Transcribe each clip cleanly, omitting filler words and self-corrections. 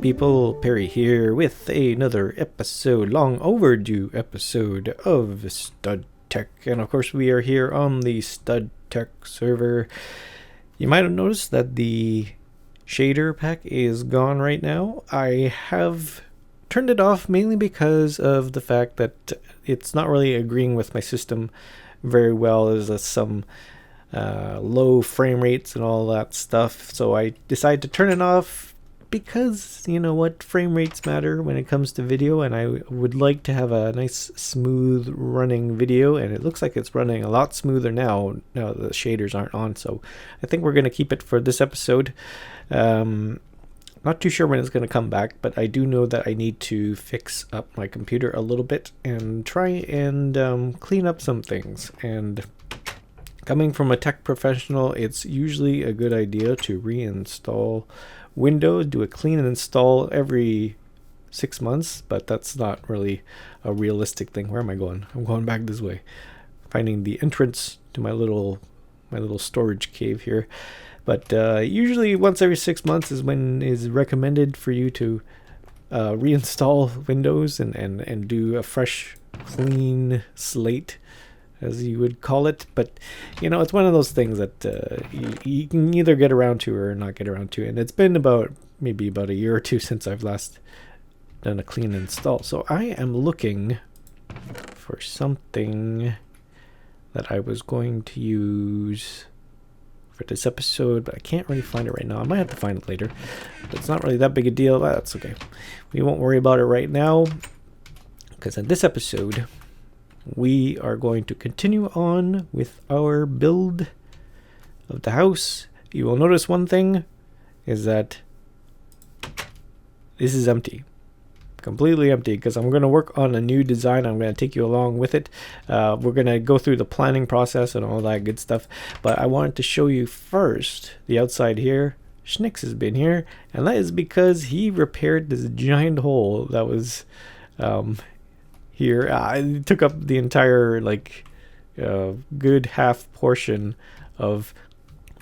people, Perry here with another episode, long overdue episode of Stud Tech. And of course we are here on the Stud Tech server. You might have noticed that the shader pack is gone right now. I have turned it off mainly because of the fact that it's not really agreeing with my system very well. There's some low frame rates and all that stuff, so I decided to turn it off because, you know what, frame rates matter when it comes to video, and I would like to have a nice smooth running video, and it looks like it's running a lot smoother now the shaders aren't on. So I think we're going to keep it for this episode. Not too sure when it's going to come back, but I do know that I need to fix up my computer a little bit and try and clean up some things. And coming from a tech professional, it's usually a good idea to reinstall Windows, do a clean and install every 6 months, but that's not really a realistic thing. Where am I going? I'm going back this way, finding the entrance to my little storage cave here. But usually once every 6 months is when is recommended for you to reinstall Windows and do a fresh, clean slate, as you would call it. But you know, it's one of those things that you can either get around to or not get around to, and it's been maybe about a year or two since I've last done a clean install. So I am looking for something that I was going to use for this episode, but I can't really find it right now. I might have to find it later, but it's not really that big a deal. That's okay, we won't worry about it right now, because in this episode we are going to continue on with our build of the house. You will notice one thing is that this is empty, completely empty, because I'm going to work on a new design. I'm going to take you along with it. We're going to go through the planning process and all that good stuff, but I wanted to show you first the outside here. Schnicks has been here, and that is because he repaired this giant hole that was here. It took up the entire good half portion of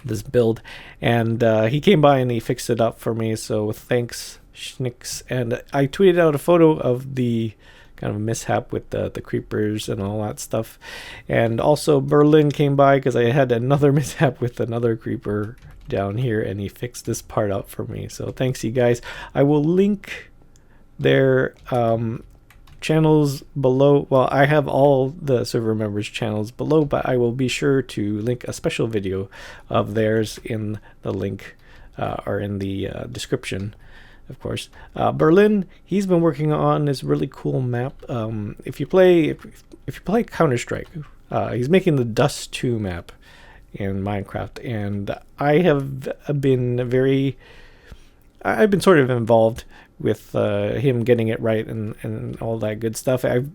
this build, and he came by and he fixed it up for me, so thanks, Schnicks. And I tweeted out a photo of the kind of mishap with the creepers and all that stuff, and also Berlin came by because I had another mishap with another creeper down here, and he fixed this part out for me, so thanks you guys. I will link their channels below. Well, I have all the server members' channels below, but I will be sure to link a special video of theirs in the link or in the description, of course. Berlin, he's been working on this really cool map. If you play Counter-Strike, he's making the Dust 2 map in Minecraft, and I've been sort of involved with him getting it right and all that good stuff. I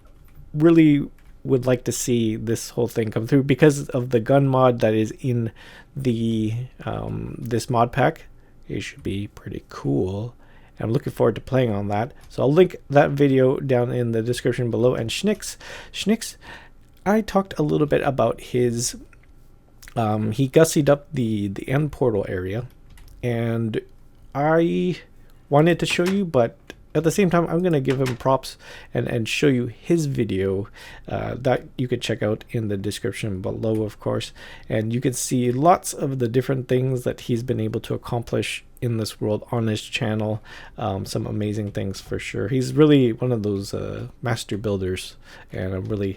really would like to see this whole thing come through because of the gun mod that is in the this mod pack. It should be pretty cool. I'm looking forward to playing on that. So I'll link that video down in the description below. And Schnicks, I talked a little bit about his he gussied up the end portal area, and I wanted to show you, but at the same time I'm going to give him props and show you his video that you could check out in the description below, of course, and you can see lots of the different things that he's been able to accomplish in this world on his channel. Some amazing things for sure. He's really one of those master builders, and I'm really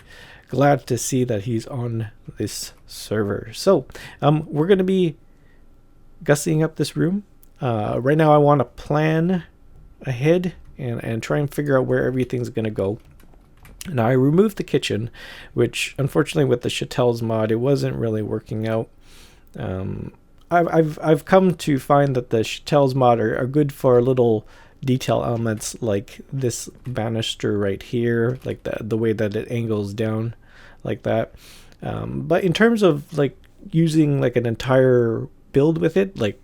glad to see that he's on this server. So we're going to be gussying up this room. Right now I want to plan ahead and try and figure out where everything's going to go. Now I removed the kitchen, which unfortunately with the Chisel mod it wasn't really working out. I've come to find that the Chisel mod are good for little detail elements like this banister right here, like the way that it angles down like that. But in terms of like using like an entire build with it, like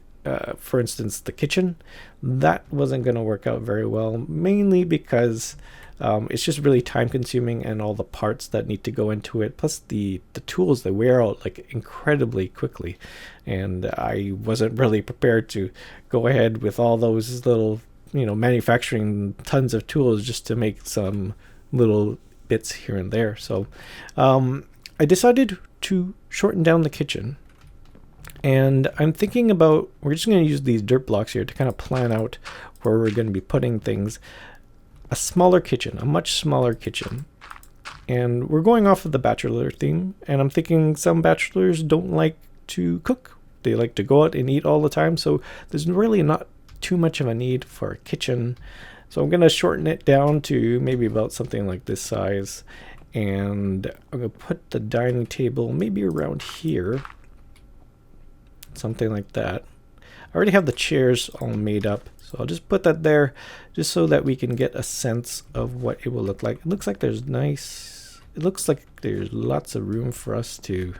for instance the kitchen, that wasn't going to work out very well, mainly because it's just really time consuming, and all the parts that need to go into it, plus the tools, they wear out like incredibly quickly, and I wasn't really prepared to go ahead with all those little manufacturing tons of tools just to make some little bits here and there. So I decided to shorten down the kitchen, and I'm thinking about, we're just going to use these dirt blocks here to kind of plan out where we're going to be putting things. A smaller kitchen, a much smaller kitchen. And we're going off of the bachelor theme, and I'm thinking some bachelors don't like to cook. They like to go out and eat all the time, so there's really not too much of a need for a kitchen. So I'm going to shorten it down to maybe about something like this size, and I'm going to put the dining table maybe around here, something like that. I already have the chairs all made up, so I'll just put that there just so that we can get a sense of what it will look like. It looks like there's lots of room for us to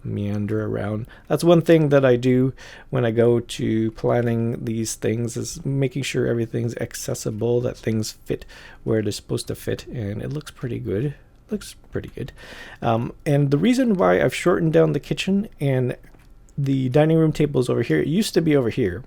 meander around. That's one thing that I do when I go to planning these things, is making sure everything's accessible, that things fit where they're supposed to fit, and it looks pretty good. And the reason why I've shortened down the kitchen and the dining room table is over here, it used to be over here,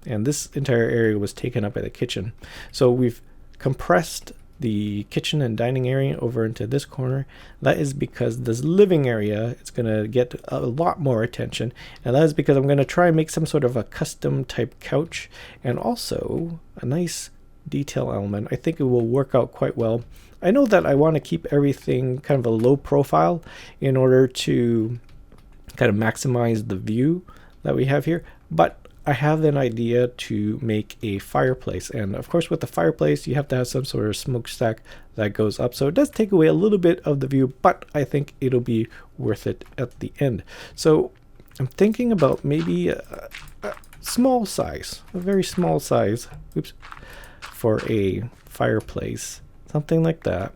and this entire area was taken up by the kitchen. So we've compressed the kitchen and dining area over into this corner. That is because this living area is going to get a lot more attention, and that is because I'm going to try and make some sort of a custom type couch and also a nice detail element. I think it will work out quite well. I know that I want to keep everything kind of a low profile in order to kind of maximize the view that we have here, but I have an idea to make a fireplace, and of course with the fireplace you have to have some sort of smokestack that goes up, so it does take away a little bit of the view, but I think it'll be worth it at the end. So I'm thinking about maybe a small size, a very small size, for a fireplace, something like that.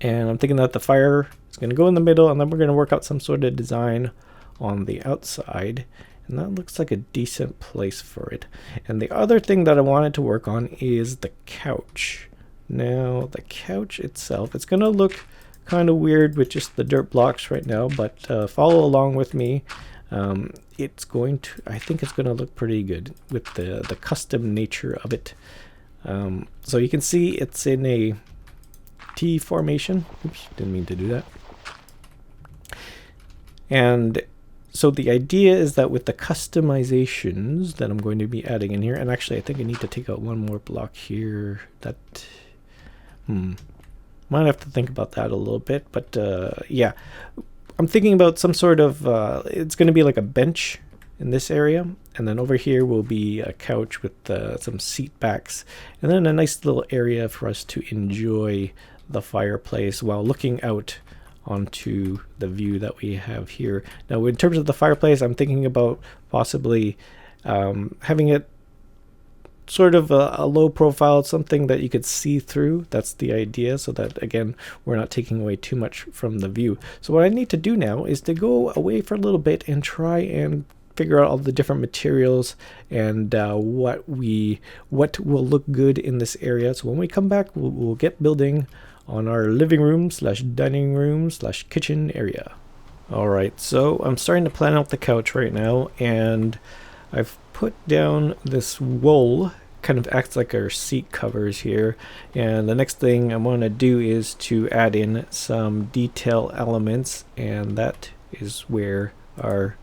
And I'm thinking that the fire is going to go in the middle, and then we're going to work out some sort of design on the outside. And that looks like a decent place for it. And the other thing that I wanted to work on is the couch. Now, the couch itself, it's going to look kind of weird with just the dirt blocks right now, but follow along with me. I think it's going to look pretty good with the custom nature of it. So you can see it's in a T formation. Oops, didn't mean to do that. And so the idea is that with the customizations that I'm going to be adding in here, and actually I think I need to take out one more block here. Might have to think about that a little bit, but yeah, I'm thinking about some sort of, it's going to be like a bench in this area, and then over here will be a couch with some seat backs, and then a nice little area for us to enjoy the fireplace while looking out onto the view that we have here. Now in terms of the fireplace, I'm thinking about possibly having it sort of a low profile, something that you could see through. That's the idea, so that again we're not taking away too much from the view. So what I need to do now is to go away for a little bit and try and figure out all the different materials and what will look good in this area. So when we come back, we'll get building on our living room / dining room / kitchen area. Alright, so I'm starting to plan out the couch right now, and I've put down this wool, kind of acts like our seat covers here, and the next thing I want to do is to add in some detail elements, and that is where our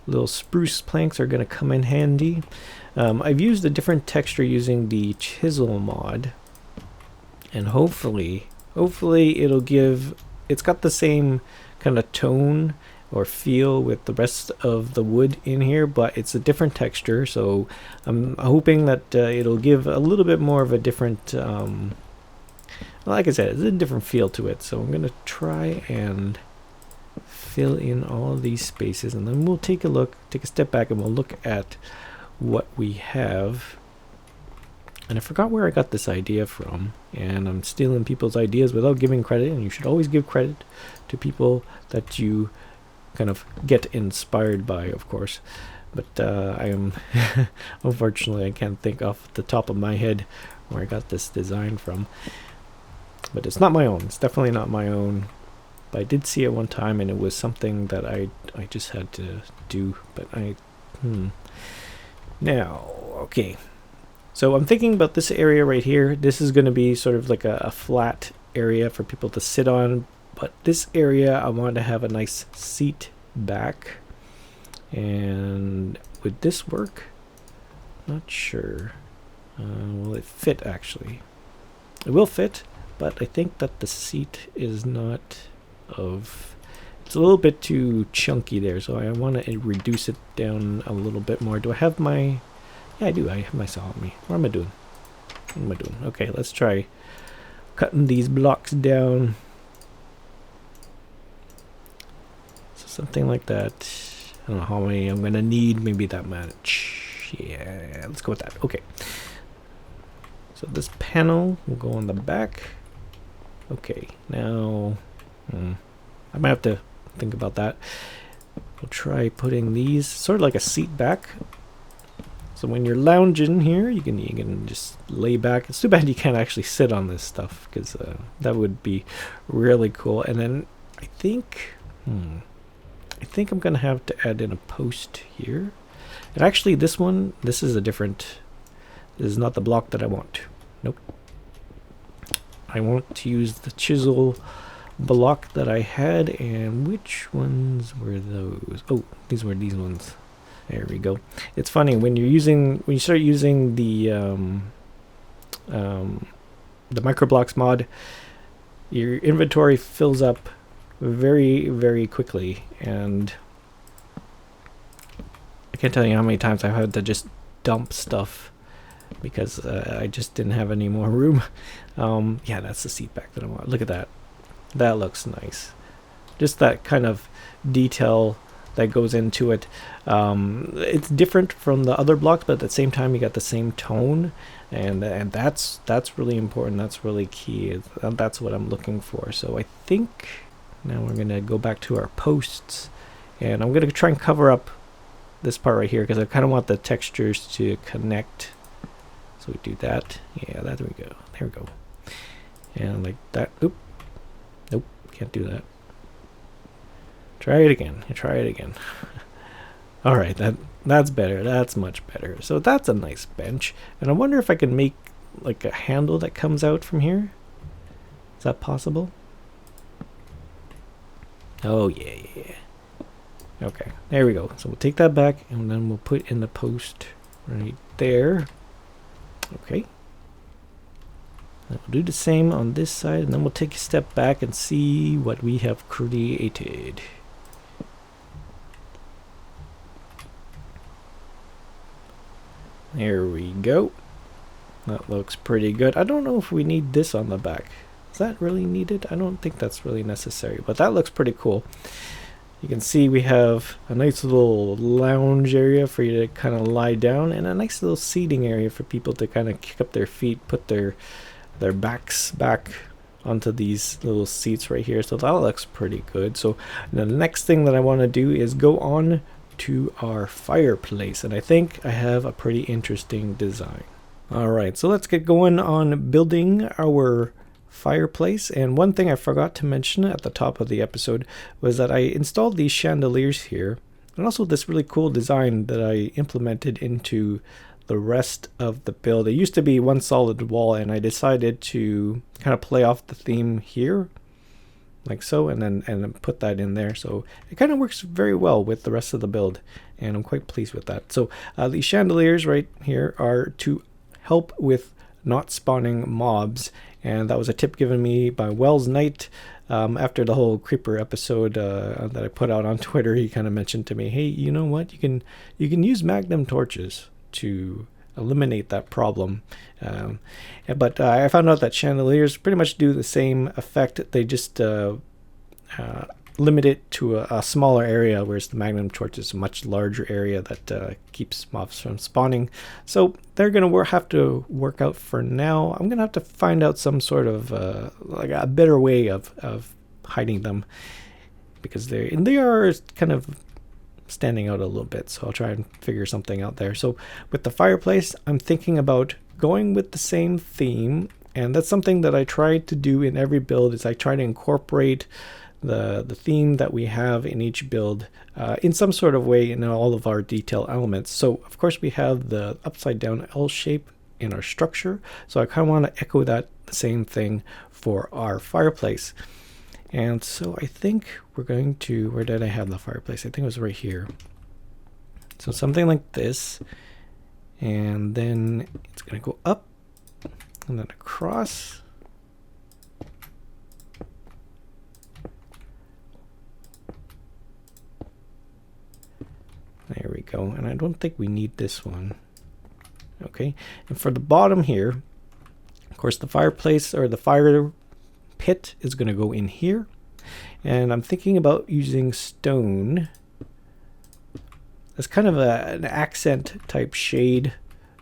little spruce planks are going to come in handy. I've used a different texture using the Chisel mod, and hopefully it's got the same kind of tone or feel with the rest of the wood in here, but it's a different texture, so I'm hoping that it'll give a little bit more of a different, like I said, it's a different feel to it. So I'm going to try and fill in all of these spaces, and then we'll take a step back, and we'll look at what we have. And I forgot where I got this idea from, and I'm stealing people's ideas without giving credit, and you should always give credit to people that you kind of get inspired by, of course. But I am unfortunately I can't think off the top of my head where I got this design from. But it's not my own. It's definitely not my own. But I did see it one time, and it was something that I just had to do. But now, okay. So I'm thinking about this area right here. This is going to be sort of like a flat area for people to sit on, but this area I want to have a nice seat back. And would this work? Not sure. Will it fit actually? It will fit, but I think that the seat is not of... It's a little bit too chunky there, so I want to reduce it down a little bit more. Do I have my... Yeah, I do. I have my saw on me. What am I doing? What am I doing? Okay, let's try cutting these blocks down. So something like that. I don't know how many I'm going to need. Maybe that much. Yeah, let's go with that. Okay. So this panel will go on the back. Okay, now I might have to think about that. We'll try putting these sort of like a seat back. So when you're lounging here, you can just lay back. It's too bad you can't actually sit on this stuff, because that would be really cool. And then I think I'm gonna have to add in a post here. And actually, this is a different. This is not the block that I want. Nope. I want to use the chisel block that I had, and which ones were those? Oh, these were these ones. There we go. It's funny when you start using the microblocks mod, your inventory fills up very, very quickly, and I can't tell you how many times I've had to just dump stuff because I just didn't have any more room. Yeah, that's the seat back that I want. Look at that. That looks nice. Just that kind of detail that goes into it. It's different from the other blocks, but at the same time you got the same tone, and that's really important. That's really key. That's what I'm looking for. So I think now we're gonna go back to our posts, and I'm gonna try and cover up this part right here because I kind of want the textures to connect. So we do that. Yeah, there we go. There we go. And like that. Oop. Nope, can't do that. Try it again. Try it again. All right, that's better. That's much better. So that's a nice bench. And I wonder if I can make like a handle that comes out from here. Is that possible? Oh, yeah. Okay, there we go. So we'll take that back, and then we'll put in the post right there. Okay. And we'll do the same on this side, and then we'll take a step back and see what we have created. There we go. That looks pretty good. I don't know if we need this on the back. Is that really needed? I don't think that's really necessary, but that looks pretty cool. You can see we have a nice little lounge area for you to kind of lie down, and a nice little seating area for people to kind of kick up their feet, put their backs back onto these little seats right here. So that looks pretty good. So the next thing that I want to do is go on to our fireplace, and I think I have a pretty interesting design. Alright, so let's get going on building our fireplace. And one thing I forgot to mention at the top of the episode was that I installed these chandeliers here, and also this really cool design that I implemented into the rest of the build. It used to be one solid wall, and I decided to kind of play off the theme here like so, and then put that in there. So it kind of works very well with the rest of the build, and I'm quite pleased with that. So these chandeliers right here are to help with not spawning mobs, and that was a tip given me by Wells Knight after the whole creeper episode that I put out on Twitter. He kind of mentioned to me, hey, you know what, you can use magnum torches to eliminate that problem. But I found out that chandeliers pretty much do the same effect. They just limit it to a smaller area, whereas the magnum torch is a much larger area that keeps mobs from spawning. So they're gonna have to work out for now. I'm gonna have to find out some sort of like a better way of hiding them, because they are kind of standing out a little bit. So I'll try and figure something out there. So with the fireplace, I'm thinking about going with the same theme, and that's something that I try to do in every build. Is I try to incorporate the theme that we have in each build in some sort of way in all of our detail elements. So of course we have the upside down L shape in our structure. So I kind of want to echo that the same thing for our fireplace. And so I think we're going to, where did I have the fireplace? I think it was right here. So something like this, and then it's going to go up and then across. There we go. And I don't think we need this one. Okay. And for the bottom here, of course, the fireplace or the fire pit is going to go in here. And I'm thinking about using stone as kind of an accent type shade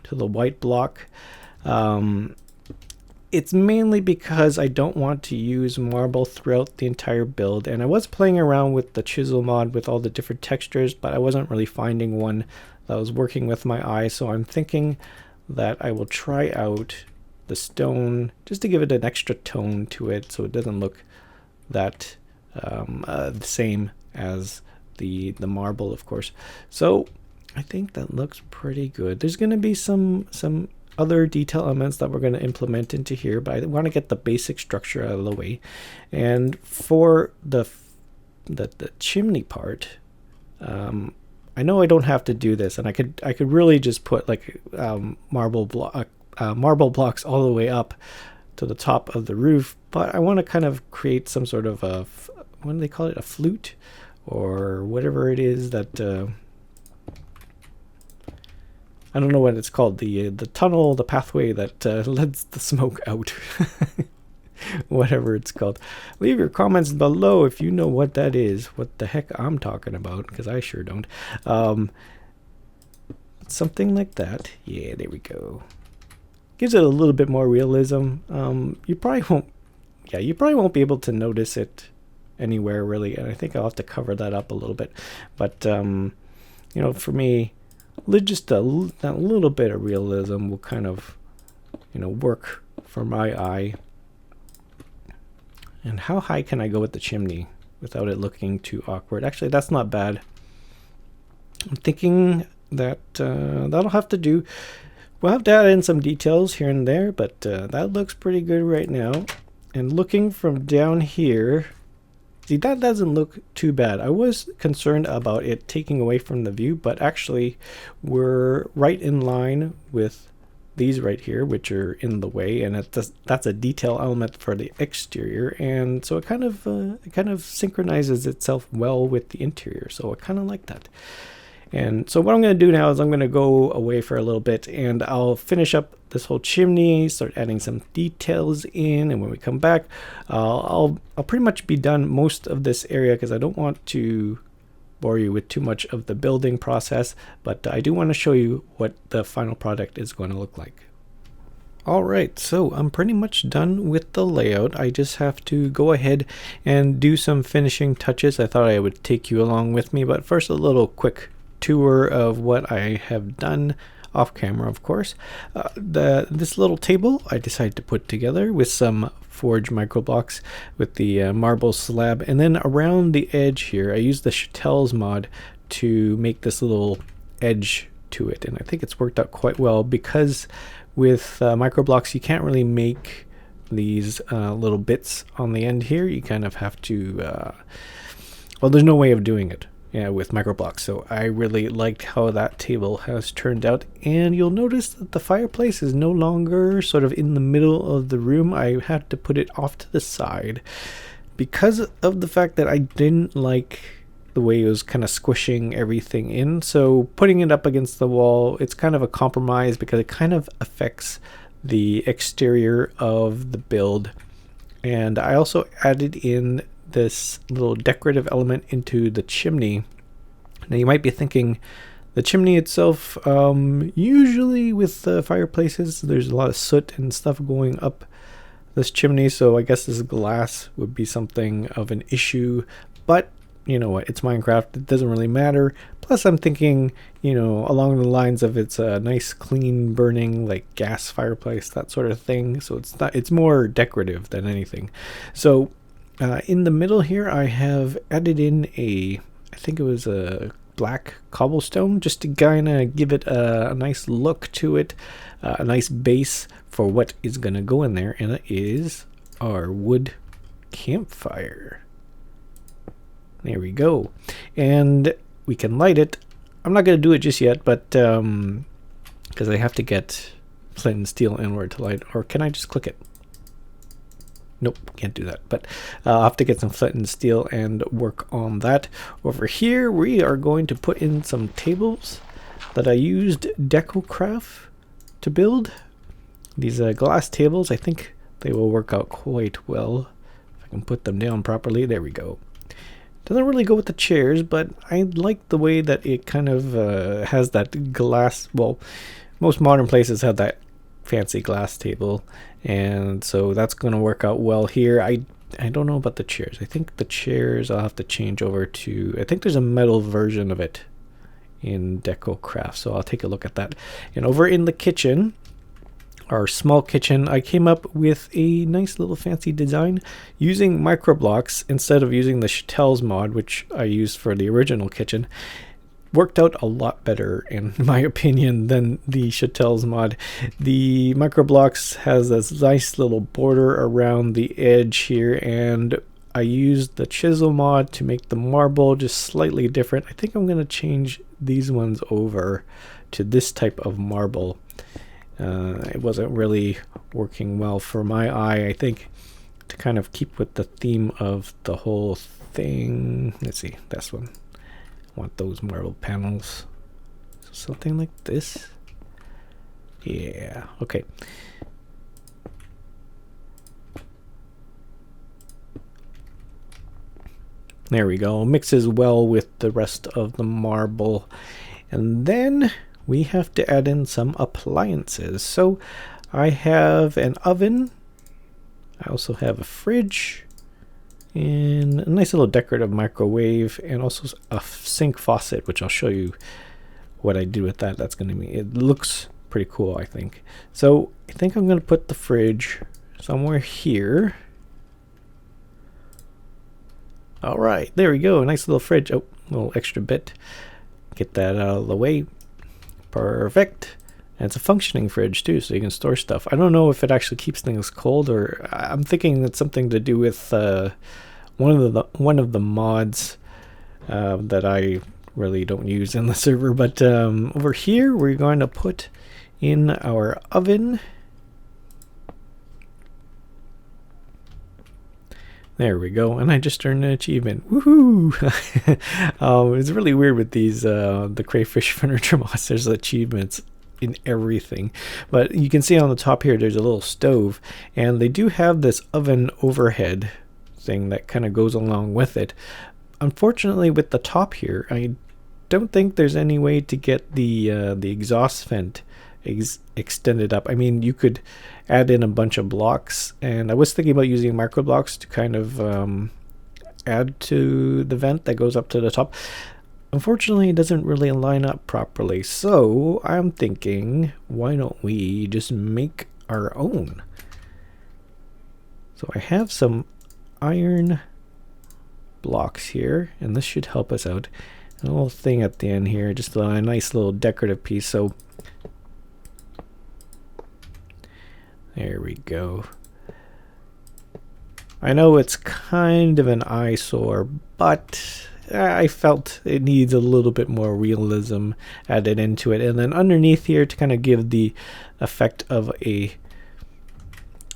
to the white block. It's mainly because I don't want to use marble throughout the entire build, and I was playing around with the Chisel mod with all the different textures, but I wasn't really finding one that was working with my eye, so I'm thinking that I will try out the stone just to give it an extra tone to it so it doesn't look that the same as the marble, of course. So I think that looks pretty good. There's going to be some other detail elements that we're going to implement into here, but I want to get the basic structure out of the way. And for the chimney part, I know I don't have to do this, and I could really just put like marble blocks all the way up to the top of the roof, but I want to kind of create some sort of a, what do they call it, a flute or whatever it is that I don't know what it's called, the tunnel, the pathway that lets the smoke out. Whatever it's called. Leave your comments below if you know what that is, what the heck I'm talking about, because I sure don't. Something like that. Yeah, there we go. Gives it a little bit more realism. You probably won't be able to notice it anywhere really, and I think I'll have to cover that up a little bit. But you know, for me, just that little bit of realism will kind of, you know, work for my eye. And how high can I go with the chimney without it looking too awkward? Actually, that's not bad. I'm thinking that that'll have to do. We'll have to add in some details here and there, but that looks pretty good right now. And looking from down here, see, that doesn't look too bad. I was concerned about it taking away from the view, but actually we're right in line with these right here, which are in the way, and that's a detail element for the exterior, and so it kind of synchronizes itself well with the interior. So I kind of like that. And so what I'm going to do now is I'm going to go away for a little bit, and I'll finish up this whole chimney, start adding some details in, and when we come back, I'll pretty much be done most of this area because I don't want to bore you with too much of the building process, but I do want to show you what the final product is going to look like. Alright, so I'm pretty much done with the layout. I just have to go ahead and do some finishing touches. I thought I would take you along with me, but first a little quick tour of what I have done off camera, of course. This little table I decided to put together with some forged micro blocks with the marble slab, and then around the edge here I used the Chisel mod to make this little edge to it, and I think it's worked out quite well because with micro blocks you can't really make these little bits on the end here. You kind of have to well, there's no way of doing it with microblocks. So I really liked how that table has turned out, and you'll notice that the fireplace is no longer sort of in the middle of the room. I had to put it off to the side because of the fact that I didn't like the way it was kind of squishing everything in. So putting it up against the wall, it's kind of a compromise because it kind of affects the exterior of the build. And I also added in this little decorative element into the chimney. Now you might be thinking the chimney itself, usually with fireplaces there's a lot of soot and stuff going up this chimney, so I guess this glass would be something of an issue, but you know what, it's Minecraft, it doesn't really matter. Plus I'm thinking, you know, along the lines of it's a nice clean burning like gas fireplace, that sort of thing, so it's more decorative than anything. So in the middle here I have added in I think it was a black cobblestone just to kind of give it a nice look to it, a nice base for what is going to go in there, and it is our wood campfire. There we go. And we can light it. I'm not going to do it just yet, but because I have to get flint and steel in order to light, or can I just click it? Nope, can't do that. But I'll have to get some flint and steel and work on that. Over here, we are going to put in some tables that I used Decocraft to build. These glass tables, I think they will work out quite well. If I can put them down properly, there we go. Doesn't really go with the chairs, but I like the way that it kind of has that glass. Well, most modern places have that fancy glass table, and so that's going to work out well here. I don't know about the chairs. I think the chairs I'll have to change over to, I think there's a metal version of it in Decocraft, so I'll take a look at that. And over in the kitchen, our small kitchen, I came up with a nice little fancy design using microblocks instead of using the Chisel mod, which I used for the original kitchen. Worked out a lot better, in my opinion, than the Chisel mod. The microblocks has this nice little border around the edge here, and I used the Chisel mod to make the marble just slightly different. I think I'm going to change these ones over to this type of marble. It wasn't really working well for my eye. I think to kind of keep with the theme of the whole thing. Let's see, this one. I want those marble panels. Something like this. Yeah, okay. There we go. Mixes well with the rest of the marble. And then we have to add in some appliances. So I have an oven. I also have a fridge and a nice little decorative microwave, and also a sink faucet, which I'll show you what I did with that. That's going to be, it looks pretty cool, I think. So I think I'm going to put the fridge somewhere here. All right, there we go. A nice little fridge. Oh, a little extra bit. Get that out of the way. Perfect. And it's a functioning fridge too, so you can store stuff. I don't know if it actually keeps things cold, or I'm thinking it's something to do with one of the mods that I really don't use in the server. But over here, we're going to put in our oven. There we go, and I just earned an achievement. Woohoo! It's really weird with these the Crayfish Furniture Mods. There's achievements in everything, but you can see on the top here there's a little stove, and they do have this oven overhead thing that kind of goes along with it. Unfortunately, with the top here, I don't think there's any way to get the exhaust vent extended up. I mean, you could add in a bunch of blocks, and I was thinking about using micro blocks to kind of add to the vent that goes up to the top. Unfortunately, it doesn't really line up properly, so I'm thinking, why don't we just make our own? So I have some iron blocks here, and this should help us out. A little thing at the end here, just a nice little decorative piece. So there we go. I know it's kind of an eyesore, but I felt it needs a little bit more realism added into it. And then underneath here, to kind of give the effect of a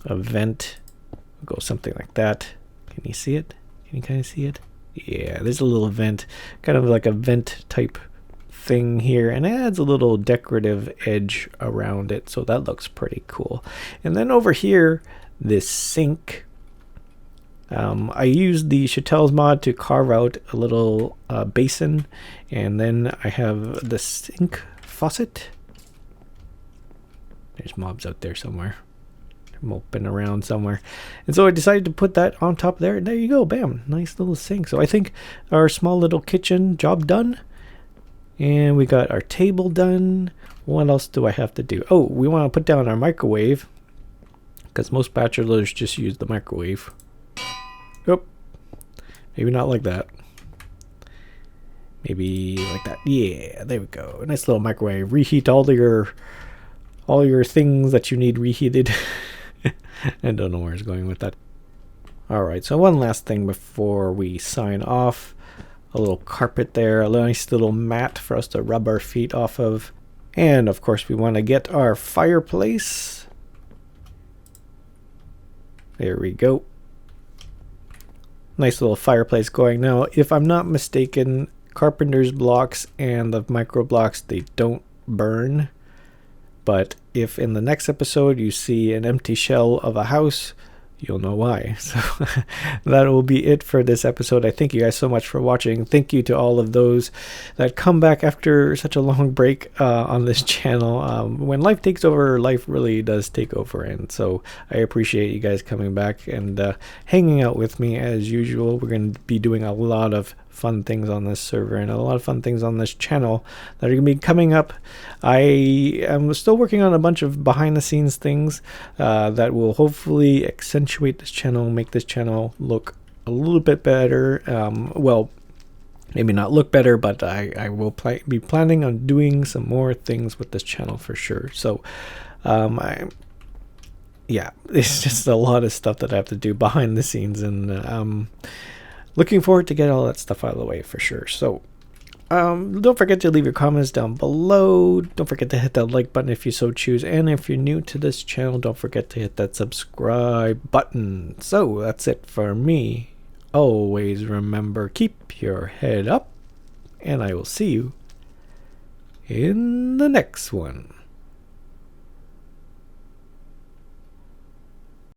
vent, we'll go something like that. Can you see it? Can you kind of see it? Yeah, there's a little vent, kind of like a vent type thing here, and it adds a little decorative edge around it, so that looks pretty cool. And then over here, this sink, I used the Chisel mod to carve out a little basin, and then I have the sink faucet. There's mobs out there somewhere. They're moping around somewhere. And so I decided to put that on top there. There you go, bam, nice little sink. So I think our small little kitchen job done. And we got our table done. What else do I have to do? Oh, we want to put down our microwave, because most bachelors just use the microwave. Oh, maybe not like that. Maybe like that. Yeah, there we go. Nice little microwave. Reheat all your things that you need reheated. I don't know where it's going with that. Alright, so one last thing before we sign off. A little carpet there, a nice little mat for us to rub our feet off of. And of course we want to get our fireplace. There we go. Nice little fireplace going. Now, if I'm not mistaken, Carpenter's blocks and the micro blocks, they don't burn. But if in the next episode you see an empty shell of a house, you'll know why. So that will be it for this episode. I thank you guys so much for watching. Thank you to all of those that come back after such a long break on this channel. When life takes over, life really does take over. And so I appreciate you guys coming back and hanging out with me as usual. We're going to be doing a lot of fun things on this server and a lot of fun things on this channel that are going to be coming up. I am still working on a bunch of behind the scenes things that will hopefully accentuate this channel, make this channel look a little bit better. Well, maybe not look better, but I will be planning on doing some more things with this channel for sure. So yeah, it's just a lot of stuff that I have to do behind the scenes, and looking forward to get all that stuff out of the way for sure. So don't forget to leave your comments down below. Don't forget to hit that like button if you so choose. And if you're new to this channel, don't forget to hit that subscribe button. So that's it for me. Always remember, keep your head up, and I will see you in the next one.